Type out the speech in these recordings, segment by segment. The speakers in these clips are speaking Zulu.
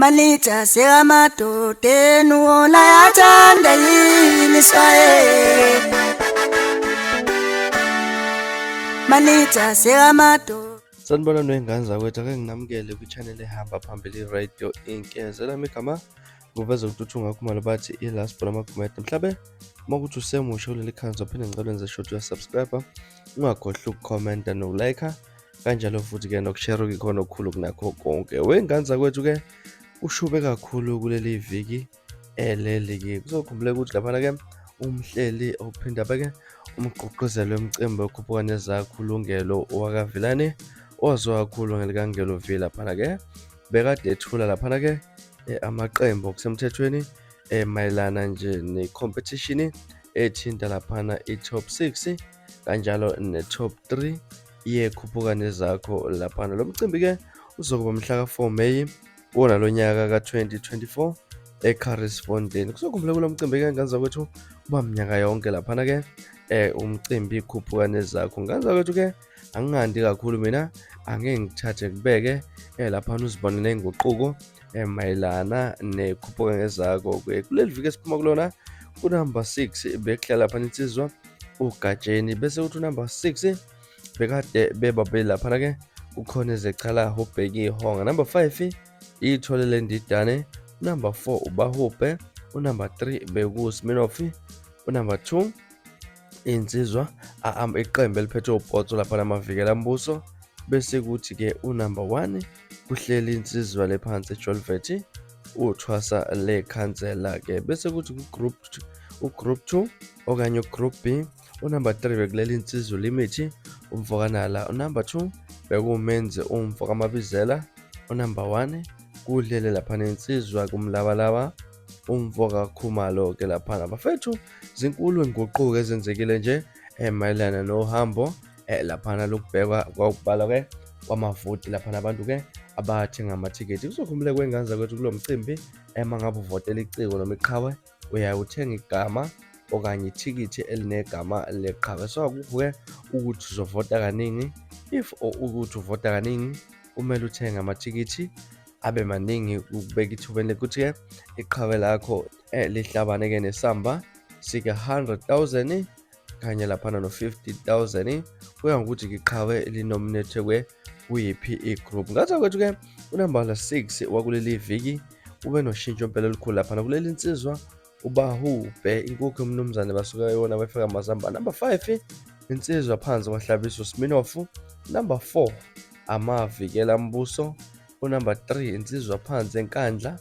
Malita sekamadoda nuwola yathanda yini swaye Malita sekamadoda. Sanibona nengane zakwethu, ake nginamukele kwi-channel ehamba phambili Radio Inc. Zelami igama nguveza ukututhunga kumalo bathi i-last bona magumede mhlabe makuthi usemusha kuleli khanzi waphinde ngicela wenze short ya-subscriber, ungakhohlwa ukukhomenta nokulike kanjalo futhi-ke nokushare ikhona okukhulu kunakho konke. Wengane zakwethu-ke ushube kakhulu kuleli viki leli-ke kuzokhumbula ukuthi laphana-ke umhleli ophinde abe-ke umgqugquzeli wemicimbi okhuphukane ezakhulungelo owakavilane owaziwa kakhulu ngelikangelo V laphana-ke bekade ethula laphana-ke amaqembu okusemthethweni mayelana nje ne-competition ethinta laphana i-top 6 kanjalo ne-top 3 yekhuphukane zakho laphana. Lo mcimbi-ke uzokuba mhla ka-4 Meyi wona lo nyaka ka-2024 eCarrisfontein. Kuzokhumbula kulo mcimbi-ke ngane zakwethu uba mnyaka yonke laphana-ke umcimbi ikhuphukane zakho. Ngane zakwethu-ke angingandi kakhulu mina, angeke ngithathe kubeke laphana uzibonele inguquko mayelana nekhuphukane zakho. Kuleli viki esiphuma kulona unumber 6 bekuhlala laphana insizwa uGatsheni, bese uthi unumber 6 bekade bebabili laphana-ke ukhona ezecalaha ubheki ihonga. Number 5 itholele ndidane, unumber 4 ubahubhe, unumber 3 bekuSminoff, unumber 2 insizwa iqembu eliphethe ubhotso lapha namavikela ambuso, bese kuthi-ke unumber 1 kuhleli insizwa lephansi eJolvet uthwasa lekhansela-ke, bese kuthi ugroup 2 okanye ugroup B unumber 3 bekulela insizwa limithi umvokanala, unumber 2 bekumenze umvoka amabizela, unumber 1 kudlele laphana insizwa kumlabalaba umvoka khumalo-ke laphana. Bafethu zinkulu inguquko ezenzekile nje mayelana nohambo laphana lokubhekwa kwakubalwa-ke kwamavoti laphana abantu-ke abathenga amathikithi. Kuzokhumbula kwengane zakwethu kulo mcimbi mangabe uvotela iciko noma iqhawe uyawuthenga igama okanye ithikithi elinegama leqhawe. So akukho-ke ukuthi uzovota kaningi, if ukuthi uvota kaningi kumele uthenge amathikithi abe maningi ukubeka ithubeni lokuthi-ke iqhawe lakho lihlabane-ke nesamba sike 100,000 kanye laphana no-50,000 kuya ngokuthi iqhawe linominate kuyiphi igroup. Ngathi kwethu-ke unumber 6 wakuleli viki ube noshintsho impela olukhulu laphana kuleli insizwa ubahubhe inkukhu umnumzane basuka yona befika amazamba. Number 5 insizwa phansi kwahlabisa uSminoff, number 4 amavikela mbuso, unumber 3 insizwa phansi enkandla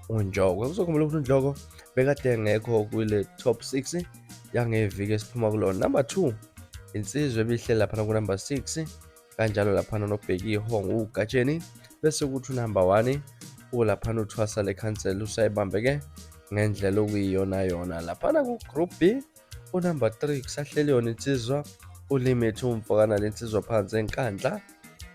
uNjoko. Kuzokhumbula ukuthi uNjoko bekade engekho kule top 6 yangeviki esiphuma kulona. Number 2 insizwa ebihlela laphana ku number 6 kanjalo laphana nobheki ihonga uGatsheni, bese kuthi unumber 1 ulaphana uthwasa lekhansela usayibambeke ngendlela okuyiyona yona. Laphana ku group B unumber 3 kusahleli yona insizwa ulimit umfokana lensizwa phansi enkandla,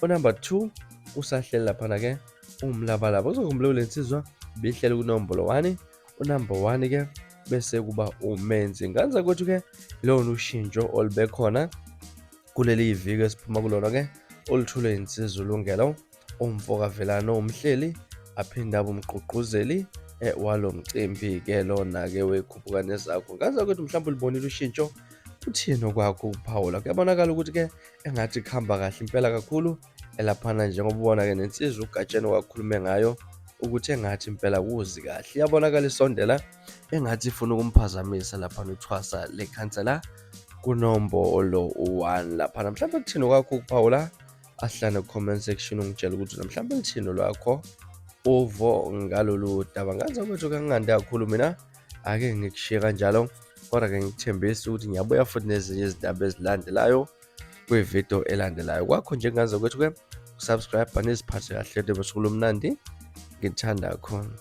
unumber 2 usahleli laphana-ke umlabalaba. Kuzokhumbula lensizwa bihleli kunombolo 1 unumber 1-ke bese kuba umenzi. Ngane zakwethu-ke lona ushintsho olube khona kuleli viki esiphuma kulona-ke oluthule insizwa ulungelo umvoka velana umhleli aphinde abe umgqugquzeli walo mcimbi-ke lona-ke wekhuphukane zakho. Ngane zakwethu mhlawumbe ulibonile ushintsho, uthini okwakho ukuphawula? Kuyabonakala ukuthi-ke engathi kuhamba kahle impela kakhulu elaphana njengoba ubona-ke nensizwa uGatsheni wakhulume ngayo ukuthi engathi impela kuzi kahle, iyabonakala isondela engathi ifuna ukumphazamisa laphana uthwasa lekhansela kunombolo 1 laphana. Mhlawumbe kuthini okwakho ukuphawula? Asihlane ku-comment section ungitshela ukuthi mhlawumbe lithini lwakho uvo ngalolu daba. Ngane zakwethu kangingandi kakhulu mina, ake ngikushiye kanjalo kodwa-ke ngikuthembisa ukuthi ngiyabuya futhi nezinye izindaba ezilandelayo kwividiyo elandelayo. Kwakho nje ngane zakwethu-ke subscribe neziphathe kahle bese kulomnandi ngithanda kakhulu.